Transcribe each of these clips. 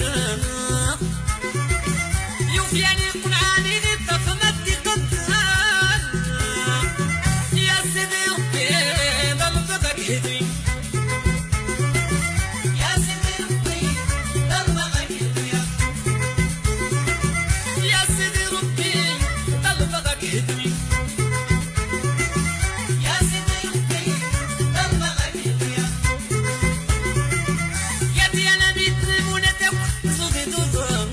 الميزان يوفياني قنعاني الطف مدي قدان يا سيدي ربي ضربك هدي يا سيدي ربي ضربك هدي يا سيدي ربي ضربك هدي يا سيدي ربي ضربك هدي يا ديانا بيت منتك زودي دوزان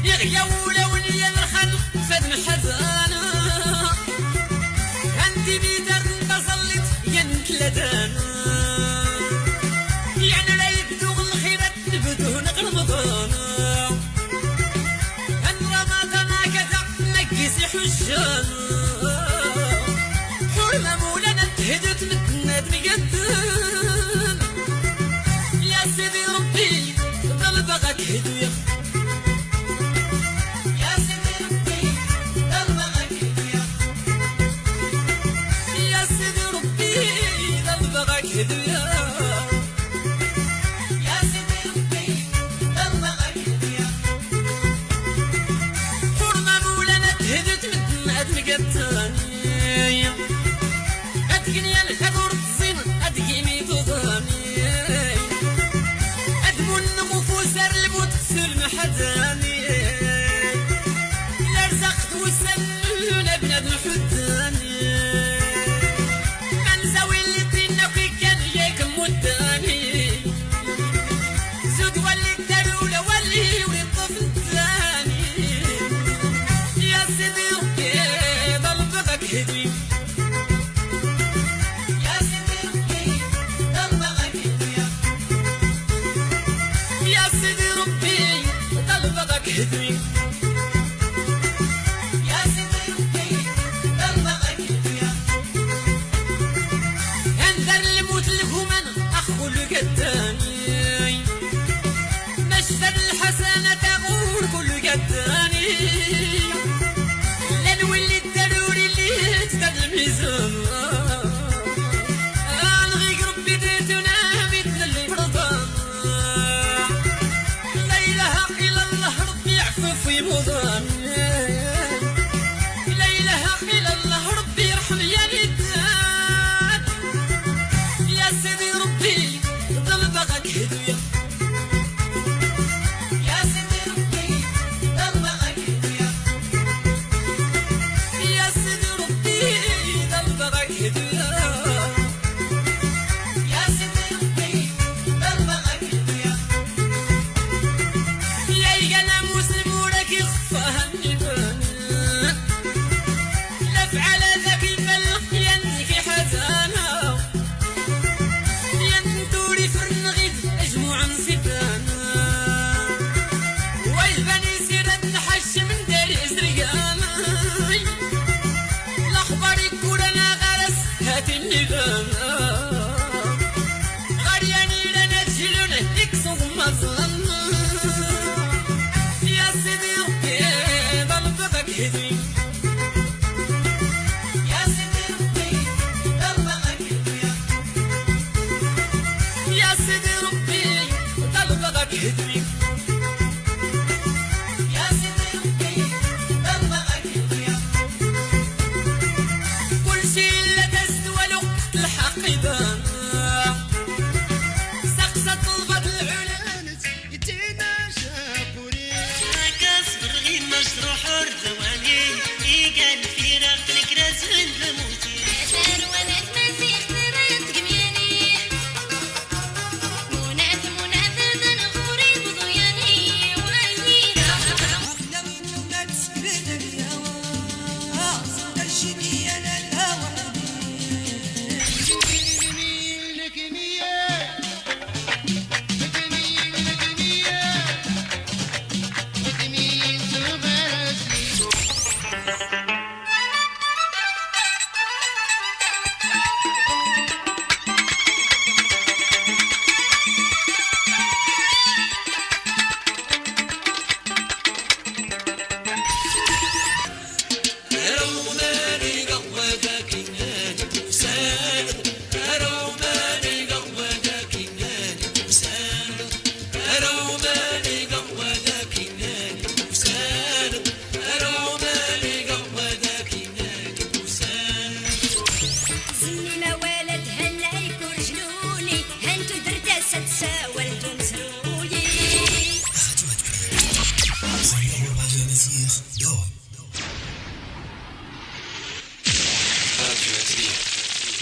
يا ولوني يا الخلق فد محزان انت بيدر بصلت يا نتلدان يعني لا يبدو الخيرات بدون رمضان ان رمضان كذا نقيس حجان حرمه مولانا انتهدت متناد مقدم يا سيدي ربي ضربك هديه يا سيدي ربي ضربك هديه يا سيدي ربي ضربك هديه يا سيدي ربي ضربك هديه حرمه مولانا تهدت متناد مقداني ادقني الحضور الزين ادقيني تضاني ادمو النغفوس الموت سلم حداني لا رزقت وسلنا بنادم حداني منزوي اللي طينك كان جايك مداني زود ولي الدلولة ولي الطفل الثاني يا سيدي ربي ضربك هدي يا سيدي ربي ضربك هدي يا سيدي ربي ضربك هدي يا سيدي ربي ضربك هدي انذر الموت لكم انا اخو القداني مشفى الحسنة تغور كل قداني لا نولي الضروري اللي تدر الميزان الغيق ربي ديتنا مثل الفرضان لا اله الا الله ربي يعفو في مضان لا اله الا الله ربي يرحم يا ندان يا سيدي ربي ضربك هديه يا سيدي ربي ضربك هديه يا سيدي ربي ضربك هديه يا سيدي ربي ضربك هديه يا يقنا مسلم وراك يخفاها النيران لا فعل ذاك الملح ينك حزانه ينتوري فرنغيد اجموع نسيتانا ويباني سير النحش من داري ازرقانا الاخبار يقول انا غرس هاتي النظام غرياني لنا تجيلون يكسو مظلم يا سيدي ربي ضربك هدي يا سيدي ربي ضربك هديه يا سيدي ربي ضربك هدي يا سيدي ربي ضربك هديه كل شي لا تستوى له الحق يبان سقسة طلبت العلا يتينا شاكوري كاسبر غير مشروع حر ثواني قال في رقلك راسل لموتي أثار ونات مسيح ثبات قمياني مناث ذن غوري بضياني وعيني لو يتولد بين الهوى صدر شدي انا الهوى لك نية لك نية لك نية لك نية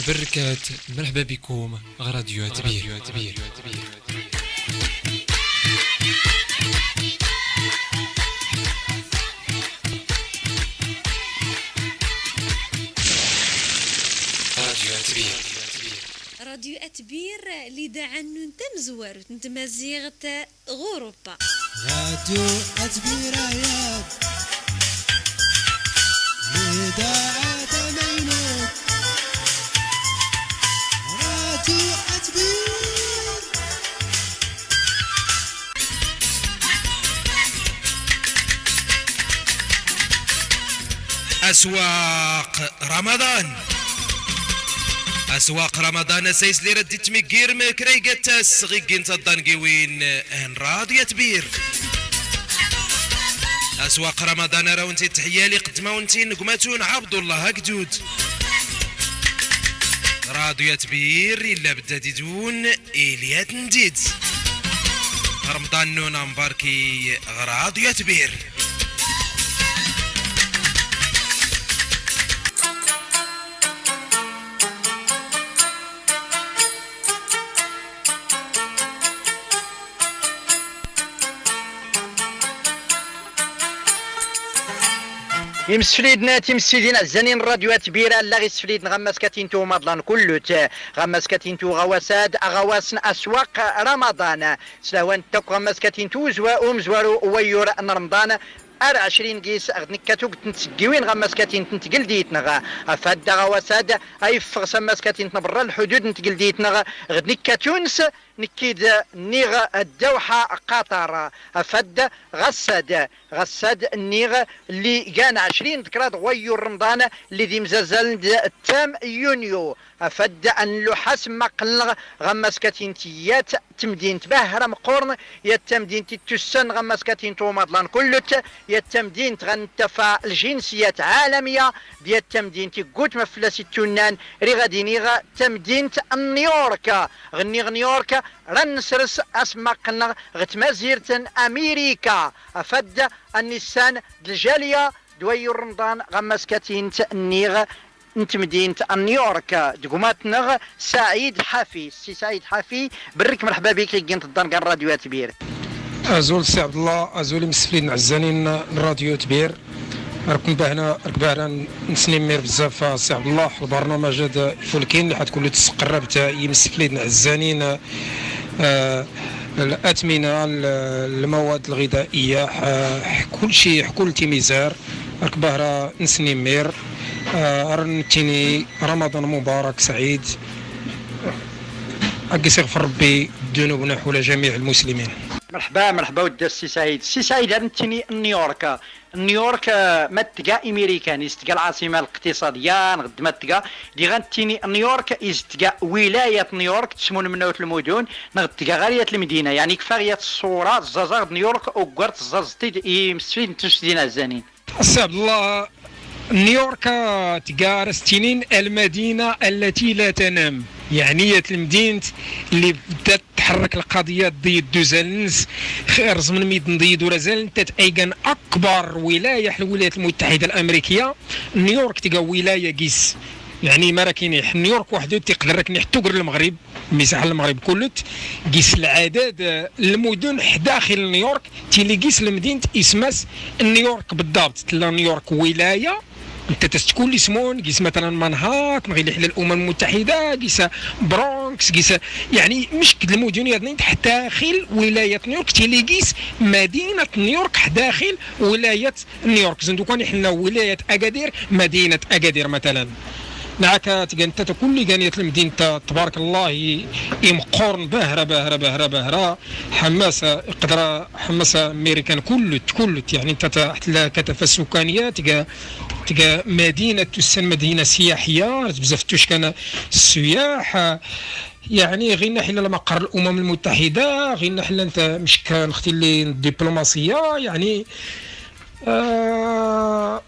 البركات. مرحبا بكم راديو تبير. راديو أتبير اللي داعا ننت مزوار نت مزيغة غوروبا راديو أتبيرة يا لداعة مينوت راديو أتبير أسواق رمضان سيس لي ردي تميكير مكريقة الصغيقين تضانقيوين ان راضية تبير. أسواق رمضان راونتي تحيالي قدماونتي نقماتون عبد الله قدود راضية تبير إلا بدا ديدون إليات نديد رمضان نونا مباركي راضية تبير. يمسفليدنا تيمسيدين الزنين راديوات بيرا لا غي سفليد نغمس كاتينتو مضلان كلوت غمس كاتينتو غواساد غواسن اسواق رمضان سلاوان توك غمس كاتينتو زواؤم زوارو ويور رمضان 20 قيس نكاتو تنتسقيوين غمس كاتين تنتقل ديتنا افاد غواساد اي فغس مسكاتين برا الحدود نتقل ديتنا غد نكاتونس نكيد نيغ الدوحة قطر افد غساد النيغ اللي كان 20 ذكرى غويور رمضان اللي ذي مزازل التام يونيو افد ان لحاس مقلغ غمس كاتين تيات تمدين تبهرم قرن يتمدين تتسن غمس كاتين تومضلان كلت يتمدين تغنتفا الجنسيات عالمية ديال التمدين تيقوت مفلس التونان رغدي نيغا تمدين نيويورك غنيغ نيويورك رنسرس اسماقنا غتمازيرتن امريكا افد النسان الجالية دوي رمضان غمس كاتين تنيغ انت مدينة نيويورك دقوماتنا سعيد حافي سي سعيد حافي برك مرحبا بك كنت الدار الراديو تبير ازول سي عبد الله ازول مسفلين عزانين الراديو تبير ركبنا نسنيمير بزاف سي عبد الله البرنامج هذا الفولكين اللي حتكون تسقرب تاع يمسفلين عزانين الأثمنة المواد الغذائية كل شيء كل تيميزار ركبها نسنيمير رنتيني رمضان مبارك سعيد أكيس يغفر ربي ذنوبنا حول جميع المسلمين. مرحبا ود سي سعيد رنتيني نيويورك ما تلقى امريكان تلقى العاصمه الاقتصاديه غد ما تلقى دي غنتيني نيويورك تلقى ولايه نيويورك تسمون منها المدن غد تلقى غاليه المدينه يعني كفايه الصوره زازار نيويورك وقرت زازتي يمسفين تنشدينا الزانين السي عبد الله نيويورك تلقى رستينين المدينه التي لا تنام يعني المدينة اللي بدات تحرك القضية ضد دوزالنس خير من ميدن ضد ورزال تتأيقن أكبر ولاية في الولايات المتحدة الأمريكية نيويورك تلقى ولاية قيس يعني ما راكينيح نيويورك وحده تقدر راكنيح تقر المغرب مساحة المغرب كلت قيس العدد المدن داخل نيويورك تيلي قيس المدينة اسماس نيويورك بالضبط تلا نيويورك ولاية انت تكون لي سمون قيس مثلا مانهاتن غير على الامم المتحده قيس برونكس قيس يعني مش المدن هذين داخل ولايه نيويورك تيلي قيس مدينه نيويورك داخل ولايه نيويورك زندوكان حنا ولايه اكادير مدينه اكادير مثلا نعك تقنت كل قانيه المدينه تبارك الله يمقورن بهره حماسه قدره حماسه امريكان كلت يعني انت تحت الكثافه السكانيه تلقى مدينه تسمى مدينه سياحيه بزاف كان السياح يعني غير نحن لما مقر الامم المتحده غير نحن انت مش كان اختي اللي الدبلوماسيه يعني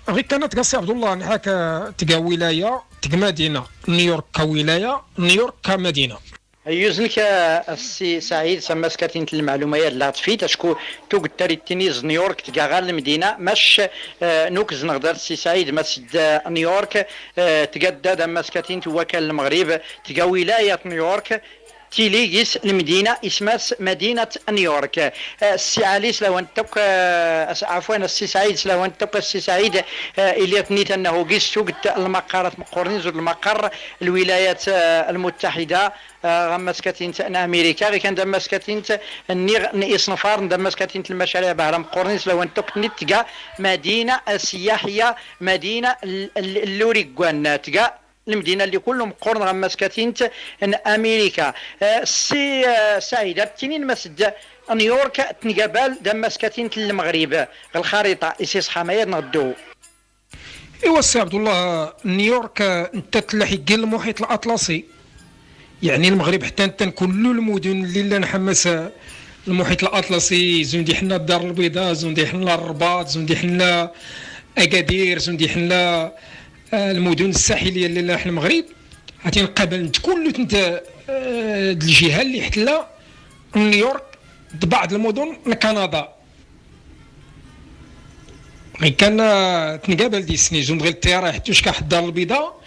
غير كانت قصي عبد الله نحاك تلقى ولايه تلقى مدينه نيويورك كولايه نيويورك كمدينه يوزنك السي سعيد سما سكاتين المعلومات اللي تفيت اشكو تو قلت لي تينيز نيويورك تلقى غير المدينه مش نوكز نقدر السي سعيد مسد نيويورك تقدد اما سكاتين توكل المغرب تلقى ولايه نيويورك تيليجيس المدينة اسمها مدينة نيويورك. السي علي سلاوانتوك عفوا السي سعيد سلاوانتوك السي سعيد اللي تنيت انه قيس قلت المقارات مقورنين زود المقر الولايات المتحدة غمسكتين ان امريكا غير كان دمسكتين النيغ نقيس نفار دمسكتين المشاريع بهرم قورنين سلاوانتوك نتقى مدينة سياحية مدينة اللوريغوان تقى المدينه اللي كلهم قرن غمسكتين ان امريكا. السي سعيد التنين مسد نيويورك تنقبل دمسكتين المغرب الخريطه يصحى ما ينغدو. ايوا السي عبد الله نيويورك انت تلاحق كاع المحيط الاطلسي يعني المغرب حتى انت كل المدن اللي نحمس المحيط الاطلسي زوندي حنا الدار البيضاء زوندي حنا الرباط زوندي حنا اكادير زوندي حنا المدن الساحليه اللي احنا المغرب غادي نقابل كل انت الجهه اللي حتلا نيويورك بعض المدن كندا غير كان تنقابل دي السنين جون غير الطياره حتى واش كاح الدار البيضاء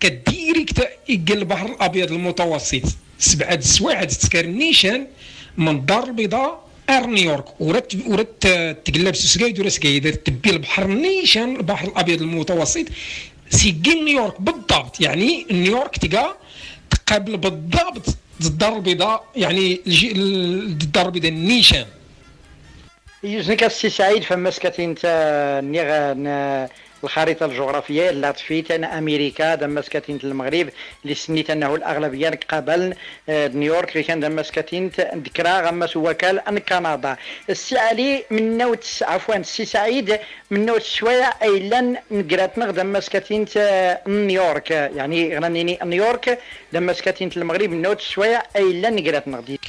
كديريكت يقل البحر الابيض المتوسط 7 السوايع تسكر نيشان من الدار البيضاء نيويورك ورات تقلب سكايد ولا سكايد تبي البحر نيشان البحر الابيض المتوسط سيجين نيويورك بالضبط يعني نيويورك تلقى تقابل بالضبط الدار البيضاء يعني الدار البيضاء نيشان. يوزنك السي سعيد فما سكتين نيغ الخريطه الجغرافيه اللي تفيت انا امريكا دمسكتين المغرب اللي سنيت انه الاغلبيه قبل نيويورك اللي كان دمسكتين ذكرى غمس وكال ان كندا. السي علي من نوت عفوا السي سعيد من نوت شويه ايلان نقرات نغدم مسكتين نيويورك يعني غنيني نيويورك دمسكتين المغرب من نوت شويه ايلان نقرات نغدي.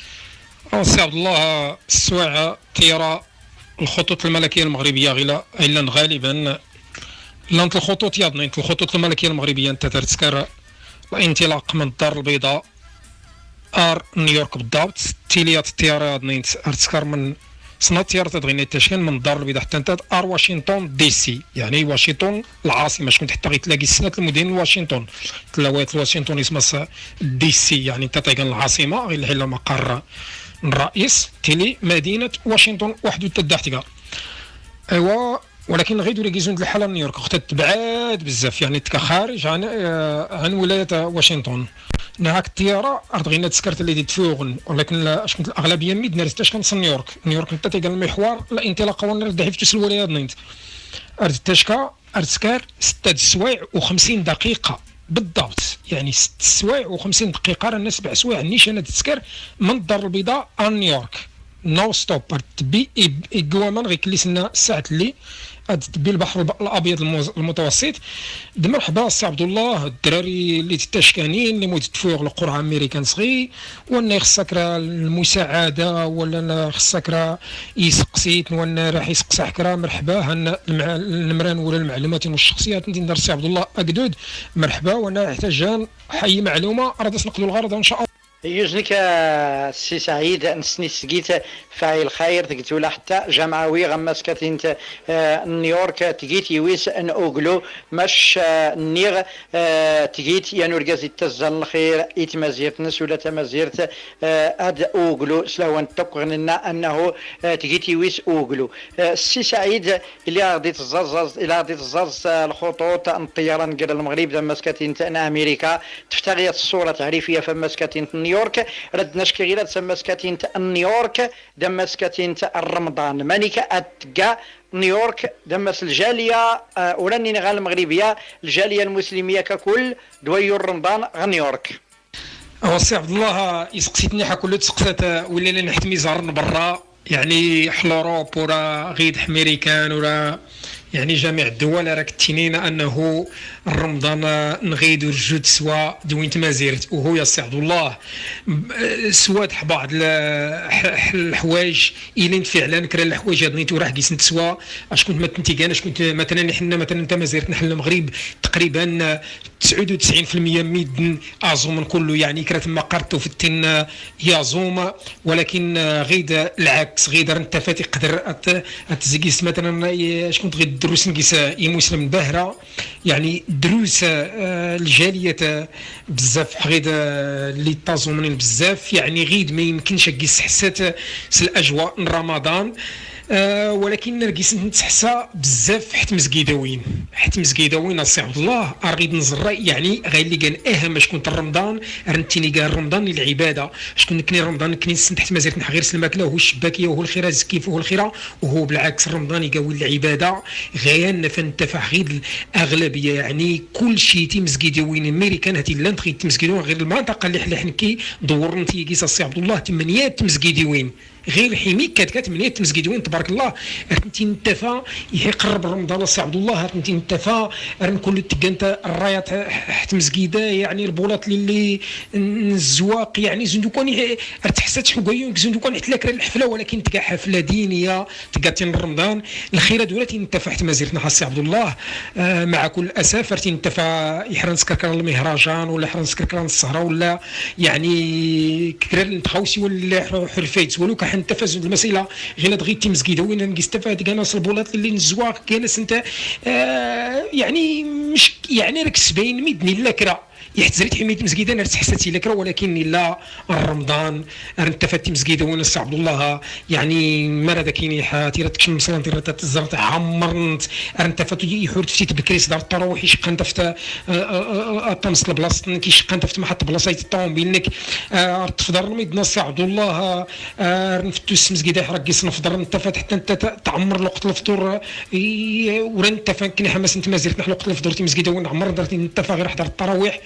السي عبد الله السواعه طياره الخطوط الملكيه المغربيه غير ايلان غالبا لانت الخطوط ياضنا انت الخطوط الملكيه المغربيه انت تذكر الانطلاق من الدار البيضاء نيويورك بالضبط تيليات الطياره ياضنا انت تذكر من صنع الطياره تدغينا التشكين من الدار البيضاء حتى انت واشنطن دي سي يعني واشنطن العاصمه شكون حتى غيتلاقي سنه المدن واشنطن تلاوات واشنطن اسمها دي سي يعني انت تلقى العاصمه غير الحله مقر الرئيس تيلي مدينه واشنطن وحده تدحتها ايوا ولكن غير دولا كيزون الحاله نيويورك اختها تبعاد بزاف يعني خارج عن ولايه واشنطن نهاك الطياره غينا تسكرت اللي تفوغن ولكن اش كنت الاغلبيه ميدنا رتاش كنصل نيويورك انت تلقى المحور الانطلاق ونرد في تسل الولايات نيت ارتشكا ارتسكار 6 سوايع و50 دقيقه بالضبط يعني 6 سوايع و50 دقيقه راه 7 سوايع نيشان تسكر من الدار البيضاء نيويورك نو ستوب تبي ايكوامان غير كليسنا الساعه اللي تبي البحر الابيض المتوسط. مرحبا السي عبد الله الدراري اللي تتشكانين اللي متفوق القرعه امريكان صغير وانا خصك راه المساعده ولا خصك راه يسقسيت وانا راح يسقسك راه مرحبا هنا المران ولا المعلومات والشخصيات انت السي عبد الله اكدود مرحبا وانا احتاج اي معلومه راه نقدروا الغرض ان شاء الله. يوزنك السي سعيد نسني سقيت فاعل خير تقيت ولا حتى جمعوي غمس كاتين نيويورك تقيت يويس ان اوغلو مش نيغ تقيت يا نورغازي تزال الخير يتمازيرت نس ولا تمازيرت اد اوغلو سلاوان تقغننا انه تقيت يويس اوغلو. السي سعيد اللي غادي تزاز الى غادي تزاز الخطوط الطيران قال المغرب غمس كاتين امريكا تفتغيت الصوره تعريفيه فمس كاتين نيويورك ردنا شكي غير تسمى سكاتين نيويورك دمس كاتين رمضان مانيكا اتقى نيويورك دمس الجاليه وراني غا المغربيه الجاليه المسلميه ككل دوير رمضان نيويورك. السي عبد الله يسقسيتني حكل تسقسات ولا نحتمي زهر برا يعني حل اوروب ولا غيد امريكان ولا يعني جميع الدول راك تنين انه رمضان نغيد رجود سوا دوين تمازيرت وهو يا سي عبد الله سواد بعض الحوايج الين فعلا كرا الحوايج هاد نيتو راه قيس نتسوا اش كنت ما تنتي كان اش كنت مثلا حنا مثلا تمازيرت نحن المغرب تقريبا 99% ميدن ازوم كله يعني كرا تما قرطو في التن يازوم ولكن غيد العكس غيد انت فاتي قدر تزقيس مثلا اش كنت غير دروس نقيس مسلم باهره يعني دروس الجاليه بزاف غيد اللي تازومين بزاف يعني غيد ما يمكنش قيس حسات الاجواء رمضان ولكن نرقص نتحسى بزاف حتى مزقيداوين السي عبد الله اريد نزر يعني غير اللي قال اهم شكون رمضان رنتيني قال رمضان للعباده شكون كني رمضان كني تحت مازالت غير الماكله وهو الشباكيه وهو الخير كيف وهو الخير وهو بالعكس رمضان يقوي العباده غيان فنتفع غير الاغلبيه يعني كل شيء تمزقيداوين امريكان هاتي لا نتخي تمزقيداوين غير المنطقه اللي حنكي دورنتي كيس السي عبد الله 8 تمزقيداوين غير حميك كات من تمزقيدوين تبارك الله انت انتفا يقرب رمضان السي عبد الله انت انتفا كل تقنت الرايات حت مزقيده يعني البولات اللي الزواق يعني زندوكوني ارتحسات حقايون زندوكوني حتى لك الحفله ولكن تلقى حفله دينيه تلقى رمضان الخيره دولتي انتفا حتى مازيرتنا السي عبد الله مع كل اسف ارتي انتفا يحرن سكركران المهرجان ولا يحرن سكركران السهره ولا يعني كرال نتخوسي ولا حرفيت ولو انت فاز المساله غير دغيا تمزكيده وين نستفاد كاع ناس البولات اللي نزواق كايناس انت يعني مش يعني راك 70 ميدني لا كرا يحتزريت حميت مزكيده انا تحساتي لك ولكن لا رمضان انت فات مزكيده وانا السي عبد الله يعني مرا كايني حاتي راه تكشم مثلا انت تزرت عمرنت انت فات يحور فتيت بكري صدر الطروح يشق انت فت طمس البلاصه كيشق انت فت محط بلاصه الطوموبيل انك تفضل ميدنا السي عبد الله نفتو مزكيده حرق نفضل انت فات حتى انت تعمر وقت الفطور ورا انت فين حماس انت مازلت نحن وقت الفطور تمزكيده وانا عمر درتي انت غير حضر التراويح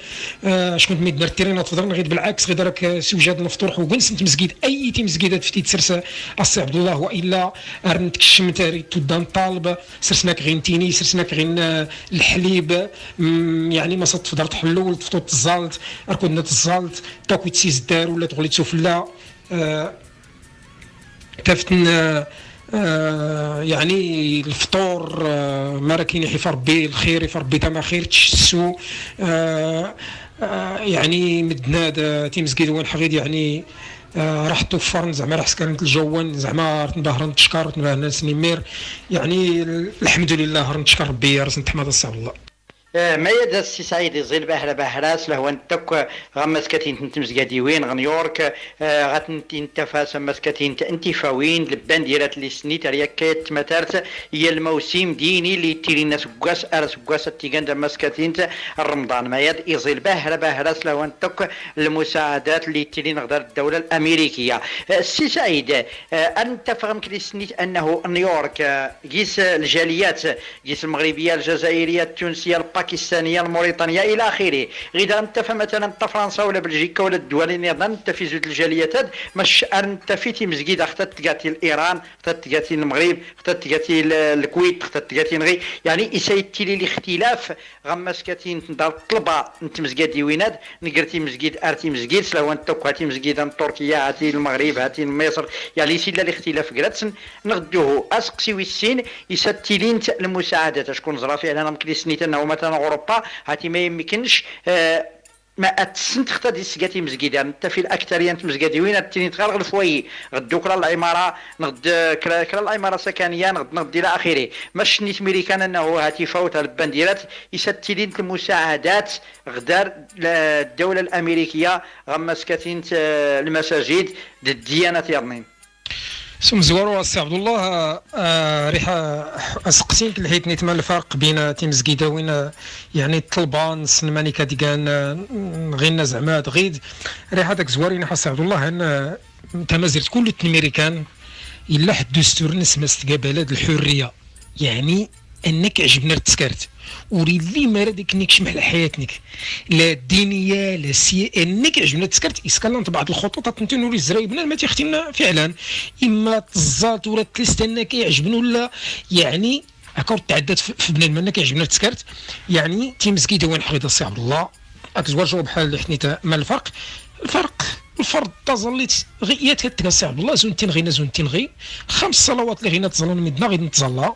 شكون ميد درتيرينا تفضل غير بالعكس غير راك سوجاد نفطور وكنس انت مسجد اي تي مسجدات فتيت سرس السي عبد الله والا رنتكشمت تودان طالب سرسناك غير نتيني سرسناك غير الحليب يعني ما صدت فضرت حلول تفطور تزالت ركودنا تزالت تاكو تسيز دار ولا تغلي تسوفلا تفتن يعني الفطور ما راه كاين يحفر ربي الخير يفر ربي تما خير تشسو يعني مدناد تيمزكيد وين حغيد يعني راح توفر زعما راح سكنت الجوان زعما نباه نتشكر ونباه الناس نمير يعني الحمد لله نتشكر ربي راس نتحمد السي عبد الله ما يد السي سعيد يزيل باهرة باهراس لهو انتك غمس كتين تمزقادي وين غنيورك غتنتي انتفاس غمس كتين انتفاوين لبان ديالات اللي سنيت رياكات متارت هي الموسم ديني اللي تيري الناس كواس ارس كواس تيغان غمس كتين رمضان ما يد يزيل باهرة باهراس لهو انتك المساعدات اللي تيري نقدر الدولة الامريكية السي سعيد انت فهم كلي سنيت انه نيويورك قيس الجاليات قيس المغربية الجزائرية التونسية الباكستانيه الموريتانيه الى اخره غير انت مثلا انت فرنسا ولا بلجيكا ولا الدول اللي انت في زوج الجاليات هاد مش انت في مسجد اختت تقاتي الايران اختت تقاتي المغرب اختت تقاتي الكويت اختت تقاتي غي يعني يسيتي لي الاختلاف غمس كاتين دار الطلبه انت مسجد ويناد نقرتي مسجد ارتي مسجد سلا انت كاتي مسجد تركيا هاتي المغرب هاتي مصر يعني سيلا الاختلاف قراتن نغدوه اسقسي والسين يسيتي لي المساعدات شكون زرا فعلا ممكن سنيت انه مثلا اوروبا هاتي ما يمكنش ما اتسنت تختدي سكاتي مزكيده انت في الاكثريه انت مزكادي وين تيني تغرق الفوي غدو كرا العماره نغد كرا العماره سكنيه نغد الى اخره ماش نيت ميريكان انه هاتي فوت البنديرات يستلين المساعدات غدار الدوله الامريكيه غما سكاتين المساجد الديانات يرنين سم زوارو السي عبد الله ريحه اسقسيك لحيت نيت ما الفرق بين تيمزكيده وين يعني الطلبان سنماني كديكان غينا زعما تغيد ريحه داك زوارين حس عبد الله ان انت ما زرت كل الامريكان الا حد دستور نسمى استقبالات الحريه يعني انك عجبنا التسكرت وريلي ما رادك انك شمح حياتك لا الدينيه لا انك عجبنا تسكرت اسكالنت بعض الخطوط تنتنوري الزرايبنا ما تيختينا فعلا اما تزات ولا تلستنا كيعجبنا ولا يعني هكا تعدات في بنادم انا كيعجبنا التسكرت يعني تيمزكيده وين حريضه السي عبد الله كتواجهوا بحال اللي حنيته ما الفرد تظليت غيات كتكسي عبد الله زون تنغي زون تنغي 5 صلوات اللي غينا تظلون مدنا غير نتظلا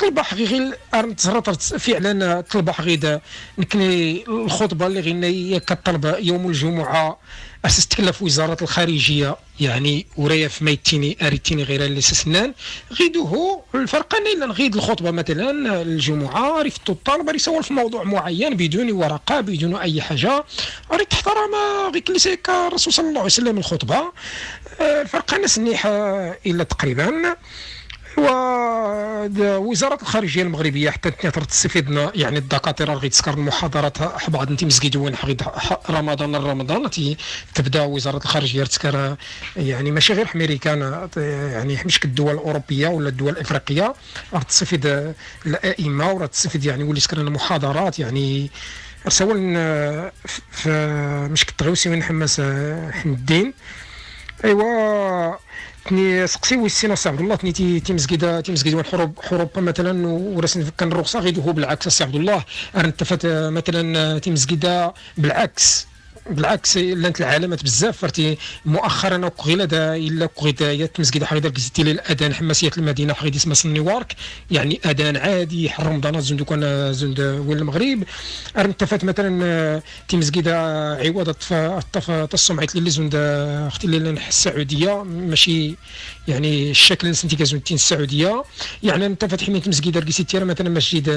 كلبح غير ارنت فعلا كلبح غير نكني الخطبه اللي غينا هي كطلب يوم الجمعه اساس تكلف وزاره الخارجيه يعني ورايا في ميتيني اريتيني غير اللي سنان غيدوه الفرقان الا نغيد الخطبه مثلا الجمعه ريفتو الطالب يسول في موضوع معين بدون ورقه بدون اي حاجه راه تحترم غير كليسيك الرسول صلى الله عليه وسلم الخطبه الفرقان سنيحه الا تقريبا ووزاره الخارجيه المغربيه حتى تستفيدنا يعني الدكاتره غيتسكر المحاضرات بعض انت مسجد وين حغيد رمضان تبدا وزاره الخارجيه تسكر يعني ماشي غير امريكان يعني مش الدول الاوروبيه ولا الدول الافريقيه راه تستفيد الائمه وراه تستفيد يعني ولي سكرنا المحاضرات يعني رسول في مش كتغوسي وين حماس حمدين ايوا تني سقسيو السينا سي عبد الله تني تيمزكيده حروب مثلا ورسن كان الرخصه غيدوه بالعكس سي عبد الله انتفت مثلا تيمزكيده بالعكس لانت العلامات بزاف فرتي مؤخرا قغيله الا قغيده تمزكيده حريده كزيتي الاذان حماسيه المدينه حريده اسمها نيوارك يعني اذان عادي حر رمضان زندو كان زند وين المغرب انتفت مثلا تمزكيده عوض السمعه اللي زند اختي اللي السعوديه ماشي يعني الشكل سنتي كزنتين السعوديه يعني انتفت حميه تمزكيده كزيتي مثلا مسجد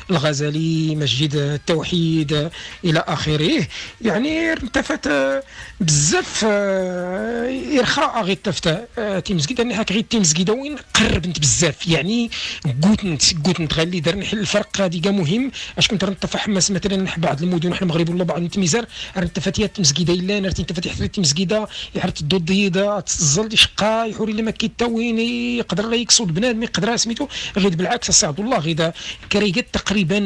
الغزالي مسجد التوحيد الى اخره يعني انتفت بزاف ارخاء غير تفت تيمزكيده انها غير تيمزكيده وين قربت بزاف يعني قوتنت غالي درنا الفرق هذه كاع مهم اش كنت نتفحمس مثلا بعض المدن حنا المغرب ولا بعض التميزار انتفت تيمزكيده الا نرتي انتفت حتى تيمزكيده يحرت الضيده تزل شقا يحوري لما كيتا وين يقدر يقصد بنادم يقدر سميتو غير بالعكس السي عبد الله غير كريقات تقريبا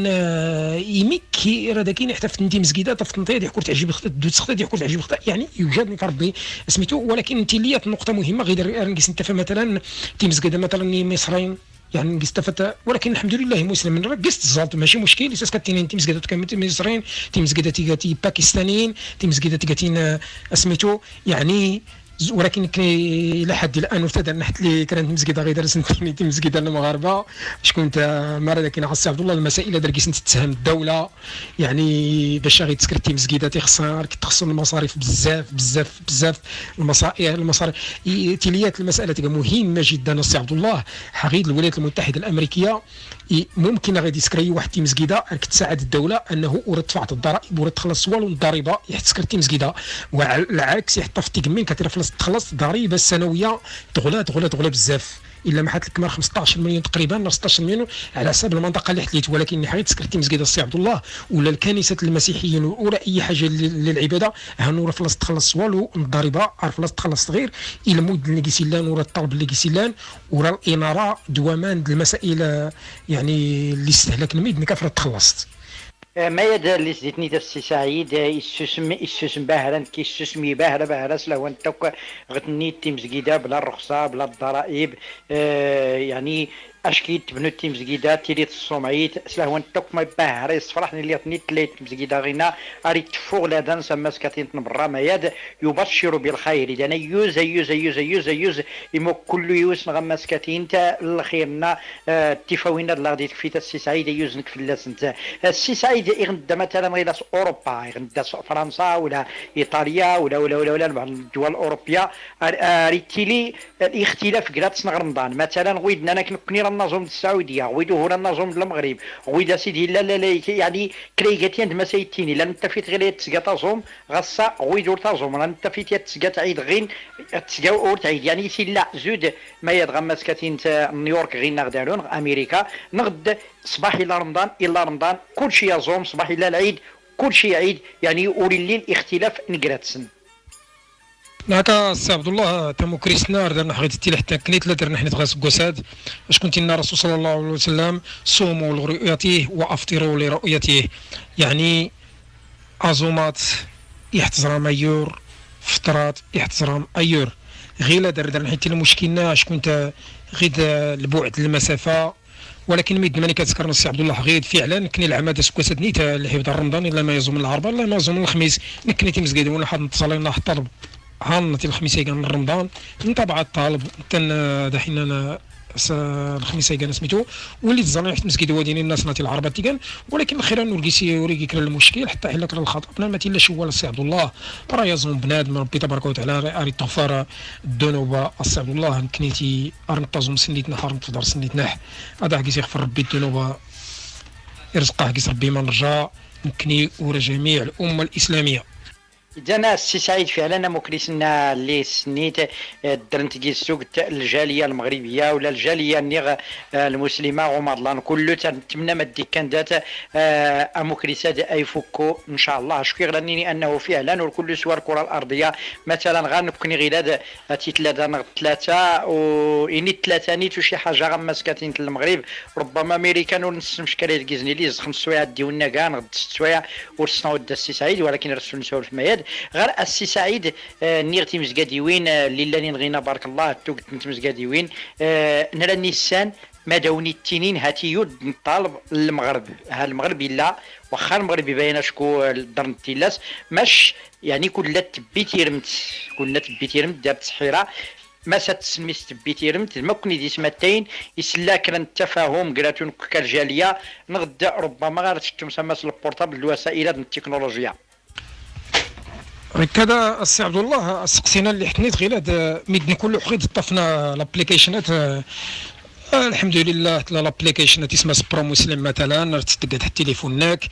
يمكي راه كاين حتى في تيمزكيده تفنطيد يحكر تعجب دوت خطا يحكر تعجب خطا يعني يوجد فرضي سميتو ولكن انت ليا نقطه مهمه غير نقيس انت مثلا تيمزكيده مثلا مصرين يعني استفدت ولكن الحمد لله مسلم قست الزلط ماشي مشكل اساس كاتين تيمزكيده كامل مصريين تيمزكيده تيغاتي باكستانيين تيمزكيده تيغاتين سميتو يعني ولكن الى حد الان ارتدى نحت لي كانت مسجد غير سنتيني مسجد المغاربه شكون انت مرة كاين السي عبد الله المسائل دركيس انت تساهم الدوله يعني باش غيتسكرتي مسجدات خصها كتخصم المصاريف بزاف المصاريف تيليات المساله مهمه جدا السي عبد الله حقيقه الولايات المتحده الامريكيه ممكن غادي يسكري واحد تيمزكيده كتساعد الدوله انه ورد الضرائب ورد تخلص والو الضريبه يحتسكر تيمزكيده وعلى العكس يحط في تيكمين كتر تخلص الضريبه السنويه تغلى بزاف الا ما حات لك 15 مليون تقريبا 16 مليون على حسب المنطقه اللي حليت ولكن حيت سكرتي مسجد السي عبد الله ولا الكنيسه المسيحيين ولا اي حاجه للعباده هانو فلاص تخلص والو الضريبه فلاص تخلص صغير الى مود اللي كيسيلان ورا الطلب اللي كيسيلان ورا الاناره دوامان المسائل يعني اللي استهلك الميد كفره تخلصت ما يدار اللي زدتني السي سعيد يسوسم باهرا كيسوسمي باهرا سلو انت غتني تيمزكيده بلا الرخصه بلا الضرائب يعني اشكي تبنو تيمزكيده تيريت الصومعيت سلو انت ما باهرا يصفرحني اللي تني تليت تيمزكيده غينا اري تفوق لادان سما سكاتين برا ما يد يبشر بالخير اذا يوز يمو كل يوز نغما سكاتين تا الخيرنا تيفاوينا الله غادي في السي سعيد يوزنك في اللاس انت السي سعيد يغندا مثلا غير اوروبا يغندا فرنسا ولا ايطاليا ولا بعض الدول الاوروبيه ريتيلي الاختلاف كرات رمضان مثلا غويدنا انا كني النظام السعوديه غويدو هنا النظام المغرب غويدا سيدي لا يعني كريغاتيان ما سيتيني لا انت فيت غير تسقاطازوم غصا غويدو تازوم لا انت فيت تسقاط عيد غين تسقاو اور تعيد يعني سي لا زود ما يدغمس كاتين نيويورك غير نغدالون امريكا نغد صباح الى رمضان كل شيء يزوم صباح الى العيد كل شيء عيد يعني اوري الليل اختلاف نقراتسن هكا السي عبد الله تمو كريسنا درنا حقيقتي لحتى كنيت لا درنا حنا تغاس كوساد اش كنت لنا الرسول صلى الله عليه وسلم صوموا لرؤيته وافطروا لرؤيته يعني عزومات يحتزرام ايور فطرات يحتزرام ايور غير درنا حتى المشكلنا اش كنت غير البعد المسافه ولكن ميد ماني كتذكرنا السي عبد الله غيد فعلا كني العماده سكوات نيت اللي حبد رمضان الا ما يزوم العربه لا ما يزوم الخميس نكنيتي مسجد ولا حد نتصالينا الطلب هانتي الخميس كان رمضان نتابع الطالب تن دحين انا الخميس كان سميتو وليت الزنيح مسجد واديني الناس ناتي العربه تيكان ولكن اخيرا ولقيتي وريكي كرا المشكل حتى حلا كرا الخطا بنا ما تيلا شوال السي عبد الله راه يزوم بنادم ربي تبارك وتعالى اري تغفر الذنوب السي عبد الله كنيتي ارنطازم سنيتنا حرم تفضل سنيتنا هذا حكيتي يغفر ربي الذنوب يرزقه حكيت ربي ما نرجع مكني ورا جميع الامه الاسلاميه. جانا السي سعيد فعلا مكرسنا اللي سنيت درنت كي السوق الجاليه المغربيه ولا الجاليه النيغ المسلمه غمضلان كله تنتمنى ما ديك كان ذات امكرسات ايفكو ان شاء الله شكي غنيني انه فعلا وكل سوار الكره الارضيه مثلا غنكوني غير ثلاثه واني ثلاثه نيت وشي حاجه غمسكاتين المغرب ربما امريكان ونسمش كالي كيزني لي 5 سوايع ديونا كاع غد 6 سوايع ورسنا ود السي سعيد ولكن رسول نسولف مياد غير السي سعيد نيرتي مزقادي وين اللي نغينا بارك الله توقت مزقادي وين نرى نيسان ما داوني التنين هاتي يود نطالب المغرب ها المغرب الا واخا المغرب باينه شكو الدرن التلاس ماش يعني كل تبيتي رمت كلنا تبيتي رمت دابت سحيره ما ستسمي تبيتي رمت ما كوني دي سمتين يسلا كان التفاهم قراتون كالجاليه نغدا ربما غير تسمى البورطابل الوسائل التكنولوجيا كذا السي عبد الله سقسينا اللي حنيت غير هذا ميدني كل وحيد طفنا لابليكيشنات الحمد لله تلا لابليكيشن تسمى سبرو مسلم مثلا تتقاد حتى تليفونك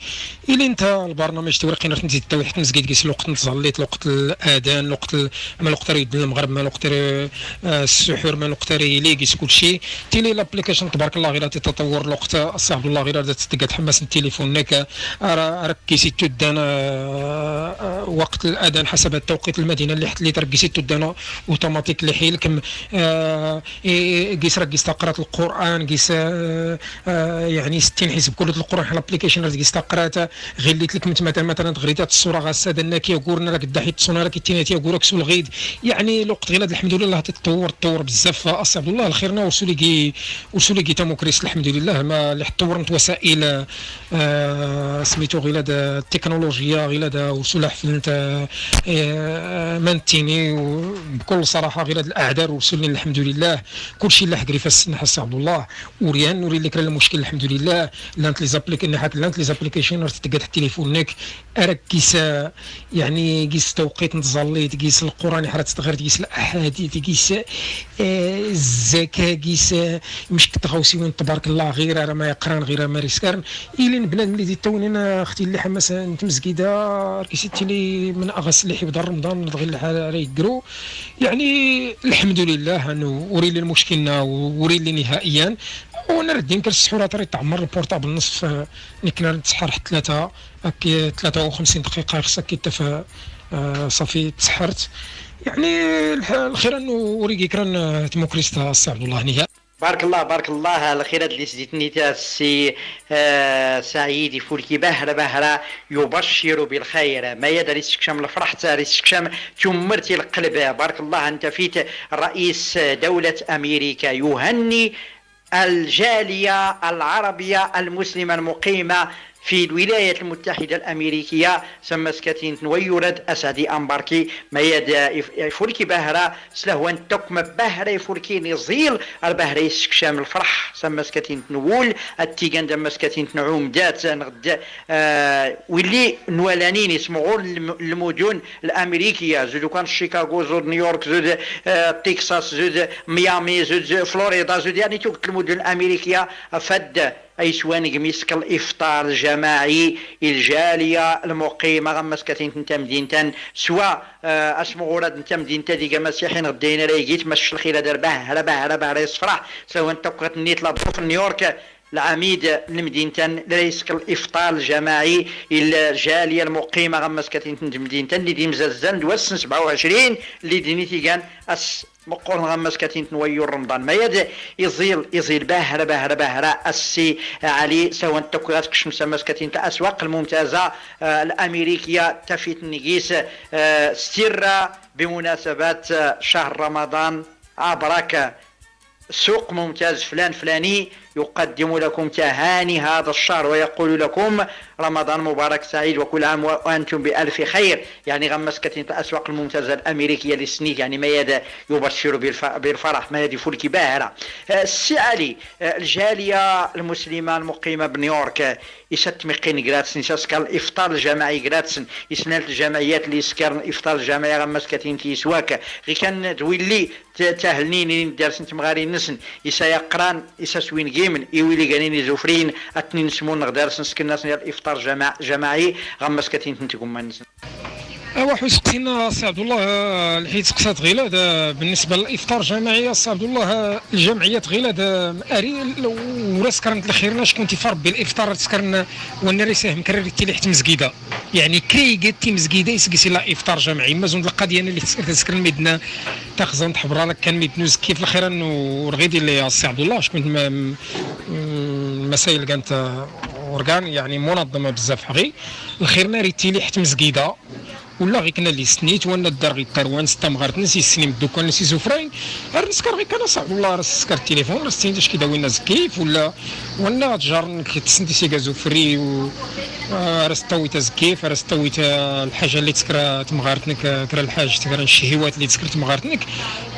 الى انت البرنامج تورقينا تنزيد التوحيد تنزيد كيس الوقت نصليت الوقت الاذان الوقت ما الوقت يد المغرب ما الوقت السحور ما الوقت لي كيس كلشي تيلي لابليكيشن تبارك الله غير تتطور الوقت السي عبد الله غير تتقاد حماس تليفونك راك كيسي تدان وقت الاذان حسب التوقيت المدينه اللي حتى اللي تركيسي تدان اوتوماتيك اللي حيلك كيس راك تقرا القران قيس يعني 60 حزب كل القران على الابليكيشن قيس تقرات غليت لك مثلا تغريدات الصوره غاسه الناكيه قورنا لك دحيت الصوره لك التيناتيه قورك سول الغيد يعني الوقت غير الحمد لله تطور بزاف السي عبد الله الخيرنا وصولي كي تموكريس الحمد لله ما اللي طورت وسائل سميتو غير التكنولوجيا غير وصول حفلت مانتيني وبكل صراحه غير الاعذار وصلنا الحمد لله كلشي اللي حقري فاس السي عبد الله وريان نوري لك المشكل الحمد لله لانت لي زابليكيشن تلقى تليفونك راك كيس يعني كيس توقيت نتزليت كيس القران حرات تغير كيس الاحاديث كيس الزكاه كيس مش كتغوسي وين تبارك الله غير راه ما يقران غير ما ريسكارن الى بنادم اللي ديتوني انا اختي اللي حماس انت مسكيده كيسيتي لي من اغسطس اللي حبد رمضان غير الحال يقرو يعني الحمد لله انه وري لي المشكلنا وري لي نهائيا ونرد يمكن السحوره طريق تعمر البورطابل نصف نكنا نتسحر حتى 53 دقيقه خصك كيتفا صافي تسحرت يعني الخير انه وريكي كران ديموكريستا السي عبد الله نهائيا بارك الله الخيرات اللي سديتني تاع السي سعيد فولكي بهرة يبشر بالخير ما يدري استكشام الفرح تاع استكشام تمرتي القلب بارك الله انت فيت رئيس دولة امريكا يهني الجالية العربية المسلمة المقيمة في الولايات المتحدة الأمريكية سما سكاتين ويرد أسعدي أمباركي ما يد فوركي بهرة سلهوان تقم بهرة يفوركي نزيل البهرة يسكشام الفرح سما سكاتين نقول التيجان دم سكاتين نعوم دات نغد واللي نولانين يسمعوا المدن الأمريكية زود كان شيكاغو زود نيويورك زود تكساس زود ميامي زود فلوريدا زود يعني توقت المدن الأمريكية فد ايسوان قميسك الافطار الجماعي الجاليه المقيمه غمسكتين انت مدينتان سواء اسمو غورد انت مدينتا ديك مسيحيين غدينا رايقيت مش الخير دار باه يصفرح سواء تبقات نيت لابوف نيويورك العميد المدينتان رئيس الافطار الجماعي الجاليه المقيمه غمسكتين انت مدينتان اللي دي مززان دوسن 27 اللي دينيتي كان مقول غمس كاتين نوير رمضان ما يد يزيل بهرة السي علي سواء تكوات كشمس مسكتين الاسواق الممتازه الامريكيه تفيت نقيس ستيرة بمناسبه شهر رمضان عبرك سوق ممتاز فلاني يقدم لكم تهاني هذا الشهر ويقول لكم رمضان مبارك سعيد وكل عام وأنتم بألف خير. يعني غمس كتينة الأسواق الممتازة الأمريكية للسنيك يعني ما يد يبشر بالفرح ما يد فلك باهرة. السي علي الجالية المسلمة المقيمة بنيويورك يستمقين جراتسن يسكر الإفطار الجماعي جراتسن يسنال الجمعيات اللي يسكر الإفطار الجماعي غمس كتينة يسواك غي كان تولي تهلنين دارسن تمغاري نسن يسا يقران يسا سوين جيمن يولي قانين زوفرين اتنين سمون غدارسن سكن ناس الإفطار جماعي غمس كتينة نتكم ما نسن. واحد سقسينا سي عبد الله الحيت سقسات غيلاد بالنسبه للافطار الجماعي سي عبد الله الجمعيات غيلاد اري ولا سكرنت الخيرنا شكون تيفرب بالافطار سكرنا والناري ساهم كرر تي حتى مسجده يعني كري قالتي مسجده يسقسي لا افطار جماعي ما زون القضيه اللي تسكر ميدنا تاخذ تحبر لك كان ميدنوز كيف الخير ورغيدي اللي سي عبد الله شكون المسائل كانت اورغان يعني منظمه بزاف غي الخيرنا ريتي حتى مسجده ولا غير كنا اللي سنيت وانا الدار غير التروان ستا مغارت نسي السنين الدكان نسي زفرين الرسكر غير كان صعب والله الرسكر التليفون رستين اش كيداوي الناس كيف ولا وانا تجار كتسنتي سي كازوفري و رستوي تزكيف رستوي الحاجه اللي تسكر تمغارتنك كرا الحاج تكرا الشهوات اللي تسكر تمغارتنك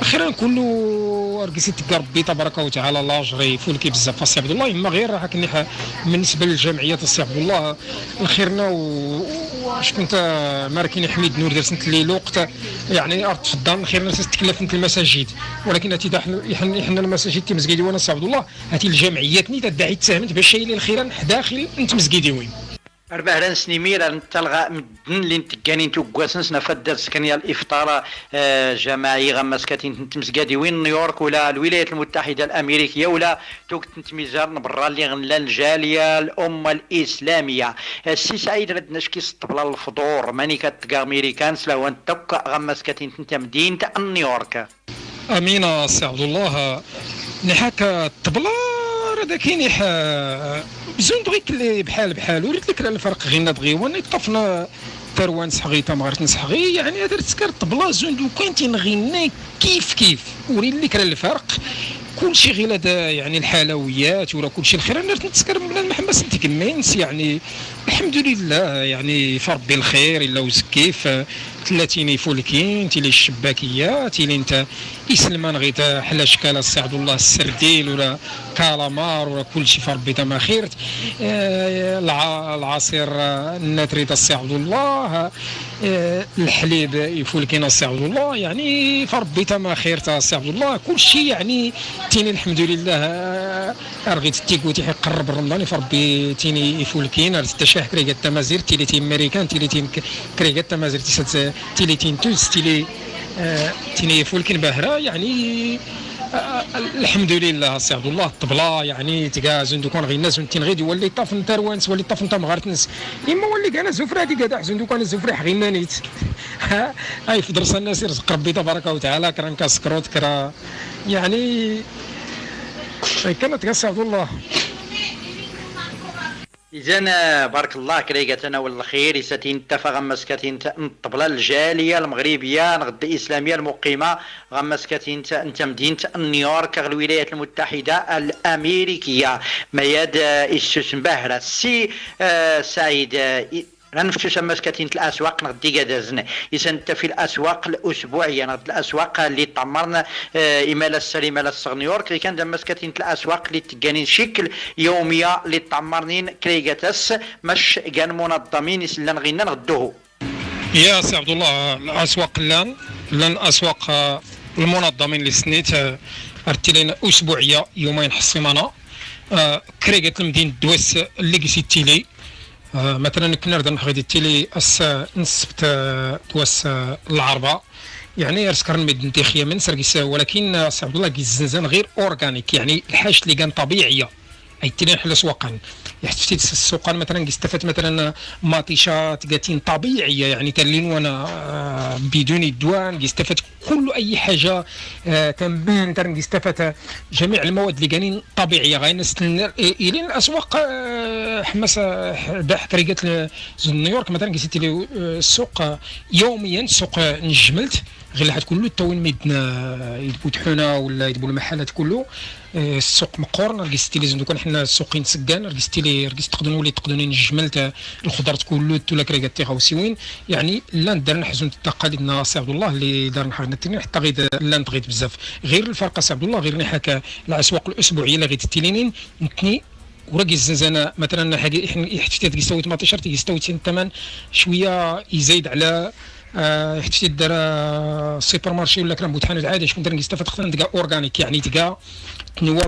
اخيرا كله رقصي ربي تبارك وتعالى الله جري فولكي بزاف السي عبد الله اما غير هكا بالنسبه للجمعيات السي عبد الله الخيرنا واش كنت ماركين حميد نور درسنت لي الوقت يعني ارض في الدار خير الناس تتكلف انت المساجد ولكن هاتي حنا المساجد تي مسجدي وانا سي عبد الله هاتي الجمعيات ني تدعي تساهمت باش شايلين الخيران داخل انت مسجدي وين 4 سنيمير نتلغى مدن اللي نتكانين توكواسن سنفدر سكنيا الافطار جماعي غمس كاتين تمسكادي وين نيويورك ولا الولايات المتحده الامريكيه ولا توك تميزار برا اللي غنلا الجاليه الامه الاسلاميه. السي سعيد ردنا شكي الطبله الفطور ماني كتلقى امريكان سلا انت غمس كاتين انت مدينه نيويورك. امين سي عبد الله نحاك الطبله هذا كاين بزون دغيا بحال وريت لك الفرق غينا دغيا وانا طفنا تروان صحغي تمغرت نصحغي يعني هذا تسكر طبله زون دو كان تنغينا كيف وريت لك الفرق كلشي غير هذا يعني الحلويات ولا كلشي الخير انا نتسكر من محمد سنتك مينس يعني الحمد لله يعني فربي الخير الا وزكيف 30 يفولكين تيلي الشباكيات تيلي انت يسلمان غير حلا شكال السي عبد الله السردين ولا كالامار ولا كلشي فربي تما خير العصير الناتري تاع السي عبد الله الحليب يفولكين السي عبد الله يعني فربي تما خير تاع السي عبد الله كلشي يعني تيني الحمد لله رغيت تيكوتي يقرب رمضان فربي تيني يفولكين تشاه كريغات تمازير تيلي تي امريكان تيلي تي كريغات تمازير تيلي تينتوز تيني يفولكين باهره يعني الحمد لله سي عبد الله الطبله يعني تلقى زندوكان غير الناس تنغيد يولي طاف تروانس ولي طاف مغارتنس اما ولي كان زفره هذيك كاع زندوكان زفره غير نيت هاي في درس الناس يرزق ربي تبارك وتعالى كرا كاسكروت كرا يعني كانت سي عبد الله. إذن بارك الله كريقتنا والخير يساتين اتفق غمسكتين الطبلة الجالية المغربية نغد الإسلامية المقيمة غمسكتين انت مدينة نيويورك الولايات المتحدة الأمريكية مياد إسوس باهرة سي سعيد غنفتش مسكتين الاسواق نغدي قدازنا يسنت في الاسواق الاسبوعيه نغد الاسواق اللي طمرنا اماله السليمه للصغ نيويورك اللي كان مسكتين الاسواق اللي تقانين شكل يوميه اللي طمرنين كريغاتس مش كان منظمين يسلان غينا نغدوه يا سي عبد الله الاسواق لان الاسواق المنظمين اللي سنيت ارتلين اسبوعيه يومين حصيمانه كريغات المدينه دويس اللي قسيتيلي مثلا كنا نقدر نخدي التيلي السبت توس العربه يعني رسكر مدينتي خيامن سرقيس ولكن سي عبد الله كيزنزان غير اورغانيك يعني الحاجه اللي كان طبيعيه اي تيلي حل سواقا يحتفتي السوقان مثلا كيستفاد مثلا ماطيشات قاتين طبيعيه يعني تلين وانا بدون الدوان كيستفاد كل اي حاجه تنبين كيستفاد جميع المواد اللي كانين طبيعيه غير الين الاسواق حماس باح طريقه نيويورك مثلا كيسيتي السوق يوميا سوق نجملت غير لحد كله التوين ميدنا يدبو تحونا ولا يدبو المحلات كله السوق مقور نرقستي لازم دوك حنا السوقين سكان نرقستي تقدروا ولي تقدروا نجمل الخضر كله ولا كريغاتي غاوسيوين يعني لا ندير نحزن تقاليدنا سي عبد الله اللي دار نحرنا التنين حتى غير لا نطغيت بزاف غير الفرق سي عبد الله غير نحكى الاسواق الاسبوعيه اللي غير التلينين نتني وراك الزنزانه مثلا حاجه حتى تيستوي 18 تيستوي الثمن شويه يزيد على حتى دار السوبر مارشي ولا كرا بوتحان العادي شكون دار يستفاد خصنا تلقى اورغانيك يعني تلقى تنوى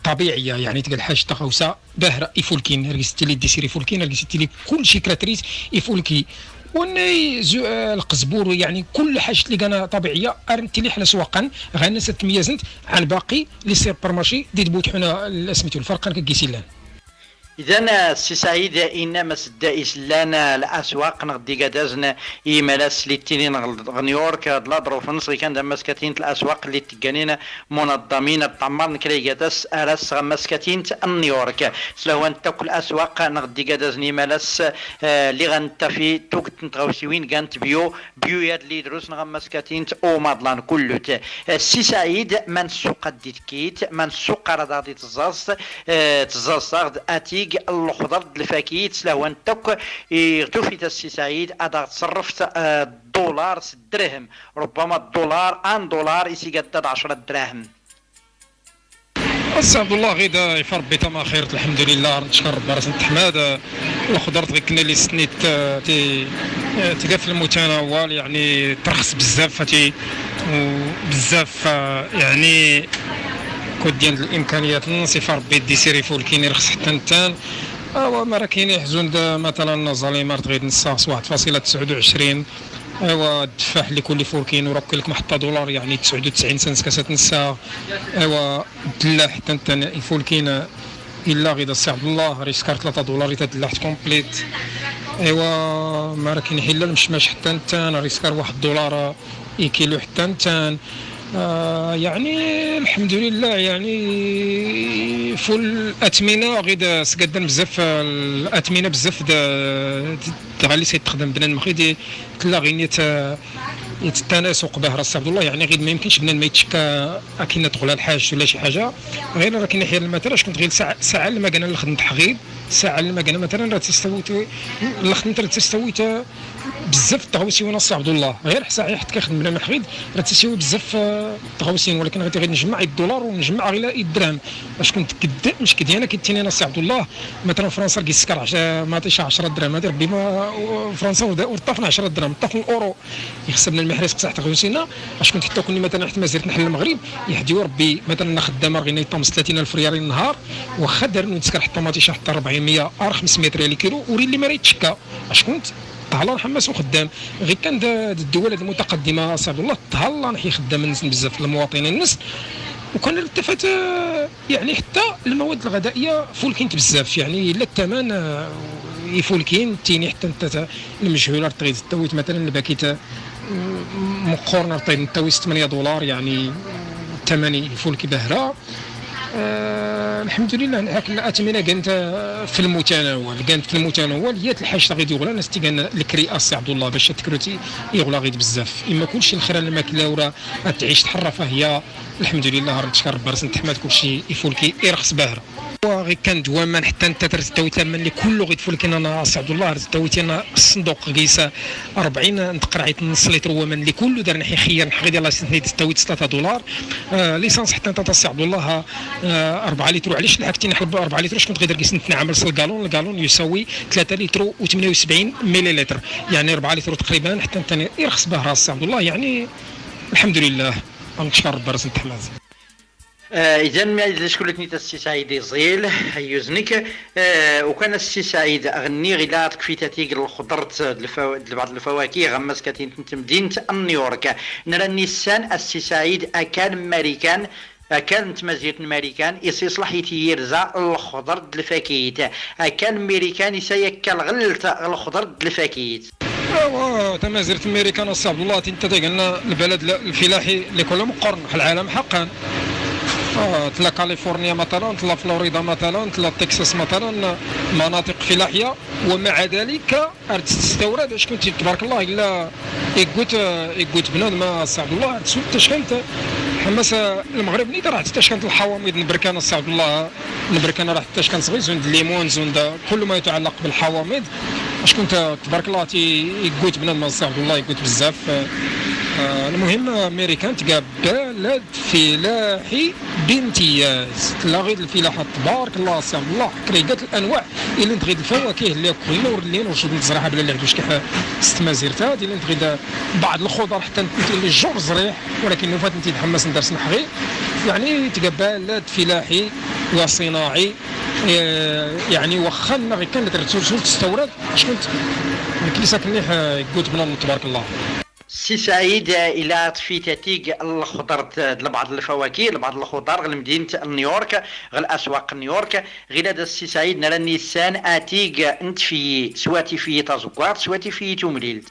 طبيعيه يعني تلقى الحاجه تخوسه باهره يفولكين رقستي لي ديسيري فولكين رقستي لي كل شيء كراتريس يفولكي وني القزبور يعني كل حاجه اللي كان طبيعيه ارنتي لي حنا سواقا غنسه تميزنت عن الباقي لي سوبر مارشي دي بوتحنا سميتو الفرق كيسيلان. إذا السي سعيد إنما سدائس لنا الأسواق نغدي قدازنا إيمالاس اللي تينين نيويورك دلادرو في نصري كان دام مسكتين الأسواق اللي تقانين منظمين الطمار نكري قداس أراس مسكتين نيويورك سلو أنت كل أسواق نغدي قدازني إيمالاس اللي غنتفي توقت نتغوسيوين كانت بيو ياد اللي دروس نغم مسكتين أو مضلان كله السي سعيد من سوق الديتكيت من سوق رضاضي تزاز أتي الخضر الفاكيت سلو انتك يغتوفي السي سعيد ادا تصرفت الدولار الدرهم ربما الدولار ان دولار يسي قدد 10 دراهم. السي عبد الله غيدا يفربي تما خير الحمد لله نشكر ربي راس حماد الخضر غير كنا اللي سنيت تقف المتناول يعني ترخص بزاف وبزاف يعني كود ديال الامكانيات نصف ربي ديسيري فولكين يرخص حتى نتان وما راه كاين يحزون مثلا زاليمار تغير نصاص 1.29 ايوا الدفاح اللي كل فولكين وراك لك محطه دولار يعني 99 سنت كاسات نسا ايوا دلا حتى نتان الفولكين الا غير السي عبد الله ريسكار 3 دولار يتدلعت كومبليت ايوا ما راه كاين حلال مشماش حتى نتان ريسكار 1 دولار كيلو حتى نتان يعني الحمد لله يعني فول الاثمنه غير سكدن بزاف الاثمنه بزاف غالي سيتخدم بنان مخيدي تلا غينيت التناسق به راس عبد الله يعني غير ما يمكنش بنان ما يتشكى كاين تغلى الحاج ولا شي حاجه غير راه كاين حيال المثل كنت غير ساعه لما كان نخدم تحغيض ساعه لما كان مثلا راه تستويت الخدمه راه تستويت بزاف تغوسيون السي عبد الله غير صحيح حتى كنخدم بلا محغيض راه تساوي بزاف تغوسيون ولكن غير نجمع الدولار ونجمع غير الدرهم باش كنت مش كدي انا كيتيني انا السي عبد الله مثلا فرنسا كيسكر ما عطيش 10 دراهم هذه ربما فرنسا ورطفنا 10 دراهم طاف الاورو يحسبنا المحرس قصح تغوسينا باش كنت حتى كوني مثلا حتى ما زرت نحل المغرب يحديو ربي مثلا خدامه غير يطمس 30,000 ريال النهار واخا دار نتسكر حتى ما عطيش حتى 400 500 ريال كيلو وري اللي ما يتشكى اش كنت تهلا حماس وخدام غير كان الدول المتقدمه صاحب الله تهلا نحي خدام الناس بزاف المواطنين الناس وكان التفات يعني حتى المواد الغذائيه فولكينت بزاف يعني لا الثمن يفولكين تيني حتى انت المجهوله تغيد التويت مثلا الباكيت مقورنا طيب تاوي 8 دولار يعني الثمن يفولكي بهره الحمد لله هاك الاثمنه كانت في المتناول هي الحاجه غادي يغلى الناس تيقال الكريئه السي عبد الله باش تكروتي يغلى غير بزاف اما كلشي الخير الماكله وراه تعيش تحرى فهي الحمد لله راه نشكر ربي راس نتحمد كلشي يفولكي يرخص باهر غير كان دواما حتى انت ترتوي ثمن اللي كله غير تفولكي انا السي عبد الله رتويتي انا الصندوق قيسه 40 نتقرعيت نص لتر ومن اللي كله دار نحي خير نحي ديال سنتي تستوي 3 دولار ليسانس حتى انت السي عبد الله 4 لتر علاش لحقتي نحل 4 لتر كنت غير قيس نعمل الكالون يساوي 3 لتر و78 مليلتر يعني 4 لتر تقريبا حتى انت يرخص به راس عبد الله يعني الحمد لله نشكر ربي راس نتحمل اذا ما شكون اللي السي سعيد يزيل يوزنك وكان السي سعيد اغني غير تكفيتاتي الخضر بعض الفواكه غمس كاتين مدينه نيويورك نرى النيسان السي سعيد اكل ماريكان كانت مزيت الماريكان يصلح يتيرزا الخضر الفاكهه اكل ماريكان يسيكل غلت الخضر الفاكهه ايوا تما زرت الماريكان السي عبد الله انت قلنا البلد الفلاحي اللي كله مقرن في العالم حقا تلا كاليفورنيا مثلا، تلا فلوريدا مثلا، تلا تكساس مثلا، مناطق فلاحيه، ومع ذلك تستورد اش كنت تبارك الله الا يقوت بنادم سي عبد الله حتى شكنت حماس المغرب نيت راه حتى شكنت الحوامض نبركان سي عبد الله نبركان راه حتى شكنت صغير زند الليمون زند كل ما يتعلق بالحوامض اش كنت تبارك الله يقوت بنادم سي عبد الله يقوت بزاف. المهم امريكان تلقى بلد فلاحي بامتياز، تلا غير الفلاحه تبارك الله سي عبد الله كريقات الانواع اللي تغيد الفواكه اللي كلنا ورلين وشد نزرعها بلا اللي عندوش كيف ستمازيرتا اللي تغيد بعض الخضر حتى اللي الجرز ريح، ولكن فات انت تحمس ندرس نحغي يعني تلقى بلد فلاحي وصناعي. يعني واخا غير كانت تستورد اش كنت الكنيسه كنيح يقوت بنادم تبارك الله. سي سعيد الى طفيتاتيك الخضر لبعض الفواكه لبعض الخضر لمدينه نيويورك غير اسواق نيويورك غير هذا السي سعيد نرى النيسان اتيك انت في سواتي في تازكوار سواتي في تومليل.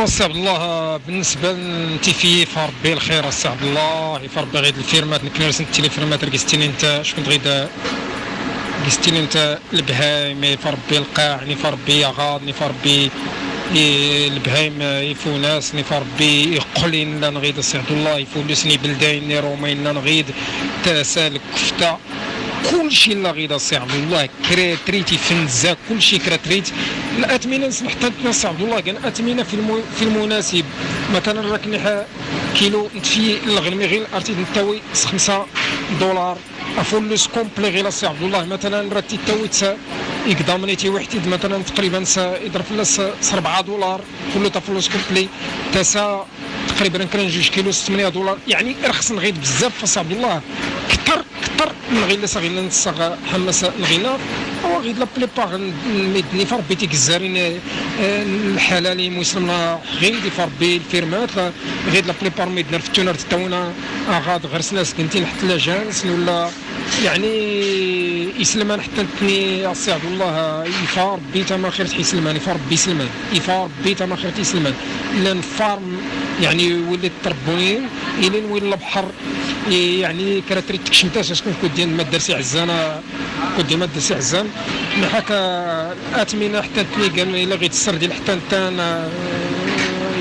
سي عبد الله بالنسبه لنتيفي فربي الخير سي عبد الله فربي غير الفيرمات نكنرس انت لي فيرمات رقستيني انت شكون غير قستيني انت البهايم فربي القاع فربي غاض فربي البهايم يفو ناس نفربي يقلين لا نغيد سي عبد الله يفولسني بلدين رومين لا نغيد تسال كفته كلشي لا غيد سي عبد الله كريتريتي فنزا كلشي كريتريت الاثمنه سمحت سي عبد الله كان اثمنه في المناسب مثلا راك كيلو في الغنمي غير ارتيد نتاوي $5 افولوس كومبلي غير سي عبد الله مثلا راتي تاوي يقدامنيتي وحدي مثلا تقريبا يضرب فلوس $4 كله تفلوس كومبلي تسا تقريبا كان 2 كيلو $8 يعني رخص نغيد بزاف سي عبد الله كثر من غير صغير نصغ حماس نغينا هو غير لا بليبار ميدني فربيتي الجزارين الحلالي مسلمنا غير فربي الفيرمات غير لا بليبار ميدنا في التونر تاونا غاد غرسنا سكنتين حتى لا جانس ولا يعني يسلمان حتى نتني سي عبد الله يفار بيتا ما خير يسلمان يفار بي سلمان يفار بيتا ما خير يسلمان الا نفارم يعني وليت تربونين الى نويل البحر يعني كراتري تكشمتاش شكون كنت ديال الماده سي عزانه كنت ديال الماده سي عزان حكا اثمنه حتى تني قال الا غير تسر ديال حتى نتا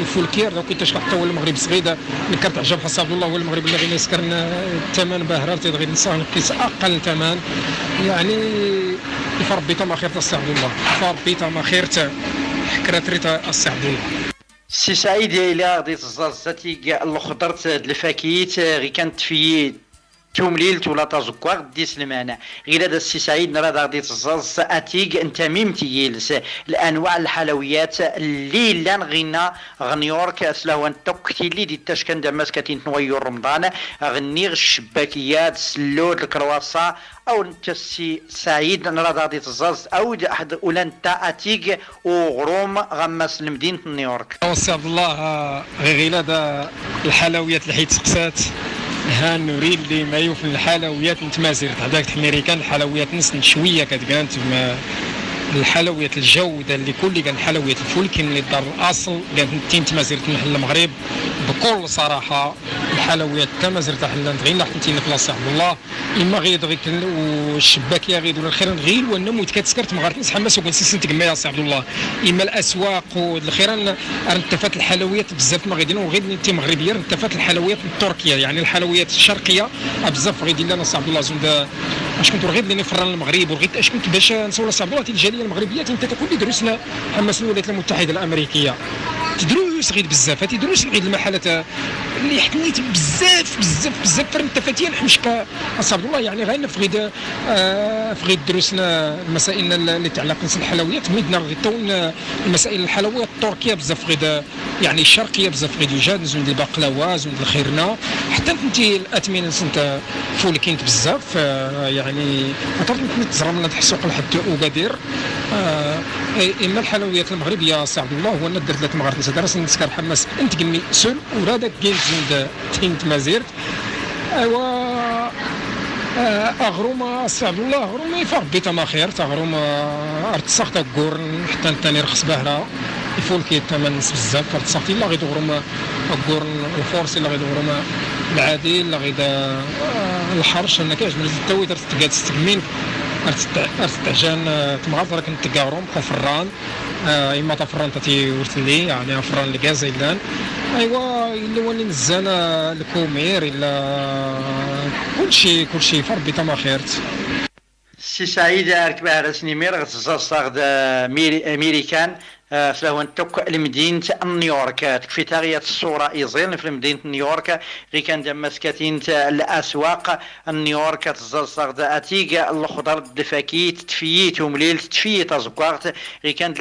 الفولكير لو كنت حتى هو المغرب صغيده نكرت عجب حسن عبد الله هو المغرب اللي غير يسكرنا الثمن باهره تغير نسان قيس اقل ثمن يعني فربي تما خير السي عبد الله فربي تما خير كراتريتا السي عبد الله. سي سعيد الى غادي تزازتي الخضر الفاكهه غير كانت في تومليلت ولا تازكوار دي سلمانه غير هذا السي سعيد نرى غادي تزاز اتيك انت ميمتيلس الانواع الحلويات اللي لا نغينا غنيورك سلاوان توكتي اللي دي تاشكن دماس كاتين نويور رمضان غنيغ الشباكيات سلود الكرواسا او انت السي سعيد نرى غادي تزاز او احد ولا انت اتيك وغروم غماس لمدينه نيويورك. سي عبد الله غير هذا الحلويات اللي حيت سقسات ها نريد لي ما يوفن الحلويات نتمازرت هذاك الامريكان الحلويات نسن شويه كتكانت الحلويات الجوده اللي كل كان حلويات الفولكن اللي دار الاصل كانت نتين تمازرت محل المغرب بكل صراحه الحلويات تمازرت حلان غير حتى نخلص عبد الله اما غير والشباكيه غير ولا الخيران غير ونموت كتسكرت مغارت نسحمس وكنسنت كما يا سي عبد الله اما الاسواق والخيران ارتفات الحلويات بزاف ما غاديين وغير انت مغربيه ارتفات الحلويات التركيه يعني الحلويات الشرقيه بزاف غادي لنا سي عبد الله زند اش كنت غير اللي نفرن المغرب وغير اش كنت باش نسول سي عبد الله الجاليه المغربيه انت تكون درسنا حماس الولايات المتحده الامريكيه تدروس غير بزاف تدروس غير المحلات اللي حكيت بزاف فرنتفاتين حمشكا عبد الله يعني غير في غير دروسنا المسائل اللي تعلق بالحلويات مدنا غير تونا المسائل الحلويات التركيه بزاف غير يعني الشرقيه بزاف غير يوجد زند البقلاوه زند الخيرنا حتى انت الاثمنه سنت فولكينت بزاف يعني عطرت نتزرم نحسوق لحد اوغادير اما الحلويات المغربيه سي عبد الله هو انا درت لك مغرب درس نسكر حماس انت قلني سول ورادك كاين زند تينت مازيرت ايوا اغروما سي عبد الله اغروما يفرق بيتا ما خير اغروما ارتسخت كورن حتى ثاني رخص باهره يفولكي الثمن بزاف ارتسخت الا غير غروما كورن الفورسي الا غير غروما العادي الا غير الحرش انا كيعجبني التوي درت تقاد ستكمين ارتعجان تمغاط راك نتقاروم فران اما فران تاتي ورث لي يعني فران الكازيلان ايوا الا ولي نزال الكومير الا كلشي فربي تما خيرت سي سعيد ركبها رسني مير غتصاصغ امريكان سواء توك المدينة نيويورك تكفي تاغية الصورة إيزيل في مدينة نيويورك غي كان دمسكتين الأسواق نيويورك تزرصغ أتيق الخضر الدفاكيت تفييت ومليل تفييت أزقاغت غي كانت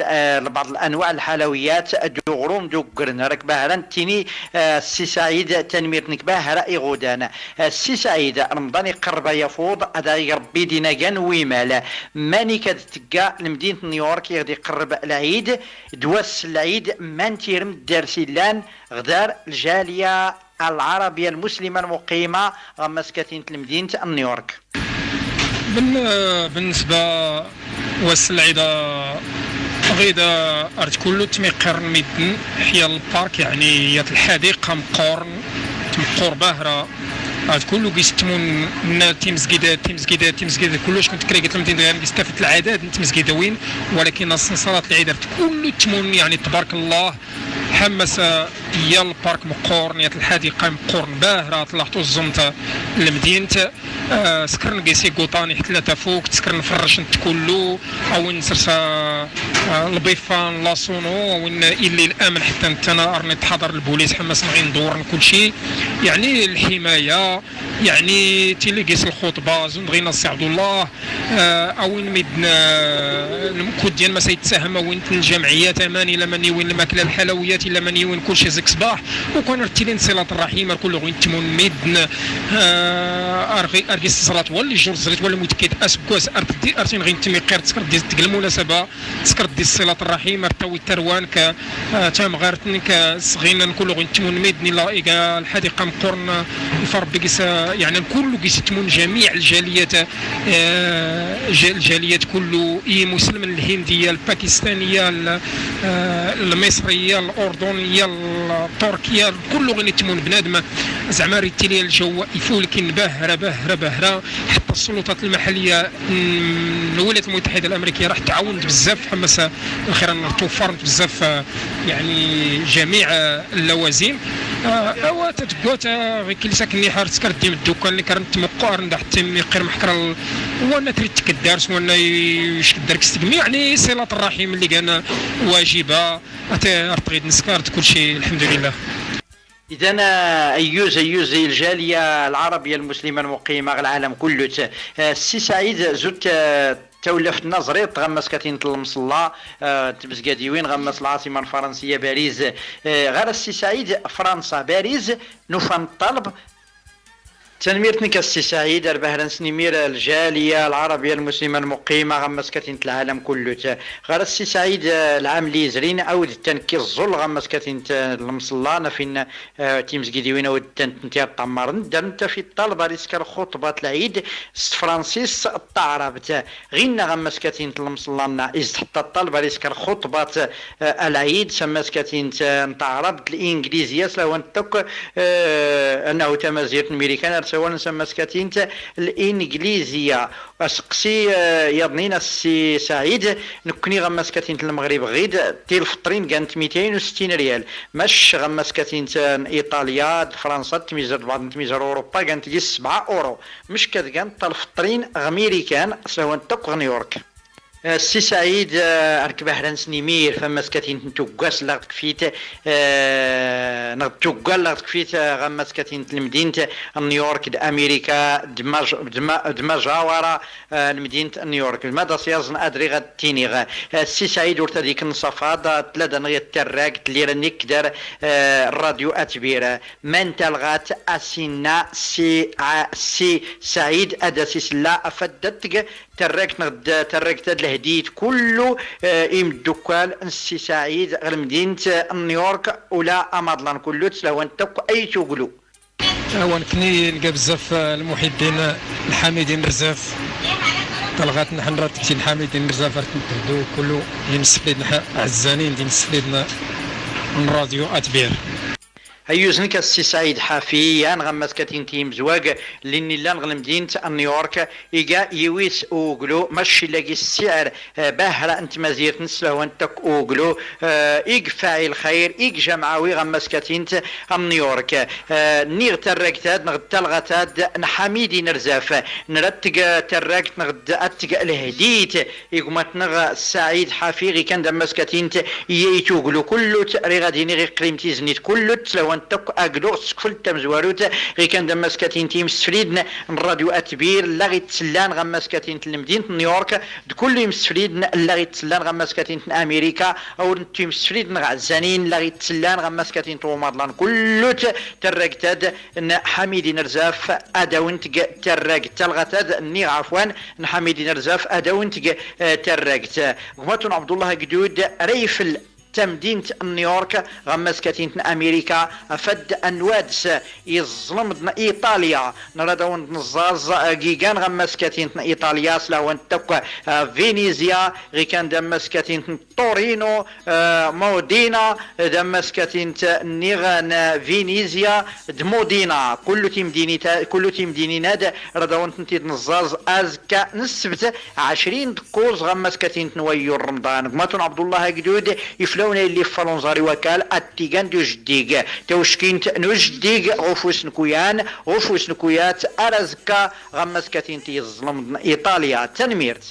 بعض الأنواع الحلويات دو غروم دو قرن ركبها لنتيني السي سعيد تنمير نكباه رأي غودانا السي سعيد رمضان قرب يفوض أدا ربي دينا كان ويمال ماني كتلقى لمدينة نيويورك يغدي قرب العيد دواس العيد مانتيرم الدارسيلان غدار الجالية العربية المسلمة المقيمة مسكتين المدينة نيويورك. بالنسبة واس العيد غيدا أرد كله تميقر ميدن حيا البارك يعني هي الحديقة مقور باهرة هاد كله كيستمون من تيمزكيدات كلش كنت كريت المدينه يعني كيستافد العدد نت مزكيداوين ولكن الصلاه العيد كله تمون يعني تبارك الله حمس هي البارك مقورن يا الحديقه مقورن باهره طلعتو الزمت المدينه سكرن كيسي قوطاني حتى ثلاثه فوق تسكرن فرش نت كله او نسرسا البيفان لاصونو وين اللي الامن حتى انت انا راني تحضر البوليس حمس معين ندور كل شيء يعني الحمايه يعني تيليكيس الخطبه زون بغينا السي عبد الله او مدنا المكود ديال ما سيتساهم وين الجمعيات اماني لا ماني وين الماكله الحلويات الا ماني وين كلشي زك صباح وكون رتيلين صله الرحيم كل وين تمون مدنا ارغي الصلاه واللي جور زريت ولا متكيد اسكوس ارتين غير تمي قير تسكر ديال المناسبه تسكر ديال صله الرحيم ارتوي التروان ك تام غارتن كصغينا كل وين تمون مدني لا الحديقه مقرن فربي يعني كله كيستمون جميع الجاليات كله اي مسلم الهنديه الباكستانيه المصريه الاردنيه التركيه كله غير يتمون بنادم زعما ريتيلي الجو يفولكن باهره حتى السلطات المحليه الولايات المتحده الامريكيه راح تعاون بزاف حمس الخير توفرت بزاف يعني جميع اللوازم او تتقوت غير كل ساكني حارس كرديم الدكان اللي كرنت مقارن حتى ميقير محكر وانا تريد تكدارس وانا يشكدر كستقمي يعني صله الرحيم اللي كان واجبه ارتغيد نسكارت كل شيء الحمد لله. إذا أيوز الجالية العربية المسلمة المقيمة على العالم كله السي سعيد زدت تولف النظري تغمس كاتين المصلى تبزقاديوين غمس العاصمة الفرنسية باريس غير السي سعيد فرنسا باريس نوفن الطلب تنميرتني كالسي سعيد البهران سنمير الجالية العربية المسلمة المقيمة غمس كاتين العالم كله غير السي سعيد العام اللي يزرين أود التنكي الظل غمس كاتين المصلى فين تيمز قديوين أود التنتيار طمرن درنت في الطلبة ريسكال خطبة العيد فرانسيس الطعربت غينا غمس كاتين المصلى إز حتى الطلبة ريسكال خطبة العيد سمس كاتين نطعربت الإنجليزية سواء نتوك أنه تمازيرت الميريكان سواء نسمى سكاتينت الانجليزيه اسقسي يضنينا السي سعيد نكوني غما سكاتينت المغرب غيد تيل فطرين كانت 260 ريال مش غما سكاتينت ايطاليا فرنسا تميزر بعض تميزر اوروبا كانت 7 اورو مش كانت الفطرين امريكان سواء توك نيويورك. السي سعيد ركبه هران سنيمير فما سكاتين نتوكاس لا كفيت نتوكال لا كفيت غما سكاتين المدينه نيويورك امريكا دمجاوره المدينه نيويورك المدى سيازن ادري غتيني السي سعيد ورتا ديك النصفاد ثلاثه نغي التراك اللي رانيك دار الراديو اتبيره من تلغات اسينا سي سعيد اداسيس لا افدتك تركت الهديد كله يمدوكال السي سعيد غير مدينه نيويورك ولا امادلان كله سواء انتك اي تقولوا كني نلقى بزاف المحبين الحامدين بزاف طلغات نحن راتكتي الحامدين بزاف نتهدو كله ينسفليدنا عزانين دي نسفليدنا من راديو اتبير هيوزنك السي سعيد حافي غمس كاتين تيم زواج لاني لا نغلم مدينة نيويورك إيجا يويس اوغلو ماشي لاقي السعر باهرة انت مزيرت نسله وانتك اوغلو إيج فاعل خير إيج جمعوي غمس كاتين نيويورك نيغ ترقتاد نغد تلغتاد نحميدي نرزاف نرتق ترقت نغد اتق الهديت إيقمت نغ سعيد حافي غي كان دمس كاتين ييتوغلو كله تأري غادي نغي قريمتي زنيت كله تلو انتك اقلو سكفل تمزواروت غي كان دمس كاتين تيم سفريدن الراديو اتبير لا غي تسلان غمس كاتين لمدينة نيويورك كل يوم سفريدن لا غي تسلان غمس كاتين امريكا او تيم سفريدن غزانين لا غي تسلان غمس كاتين طومادلان كله ترقتاد حميدي نرزاف اداونت ترقت تلغتاد ني عفوا حميدي نرزاف اداونت ترقت غماتون عبد الله قدود ريفل تمدينة نيويورك غمس كاتين امريكا فد انوادس يظلم ايطاليا نرادون نزاز جيجان غمس كاتين ايطاليا سلاون تك فينيزيا غي كان دمس كاتين تورينو مودينا دمس كاتين نيغان فينيزيا دمودينا كل تيم دينينا رادون تنتيد نزاز ازكا نسبت 20 دقوز غمس كاتين نويو رمضان غماتون عبد الله قدود يفلون اللي فالونزاري وكال اتيغان دو جديق توشكين نجديق غفوس نكويان غفوس نكويات ارزكا غمس كاتين تيظلم ايطاليا تنميرت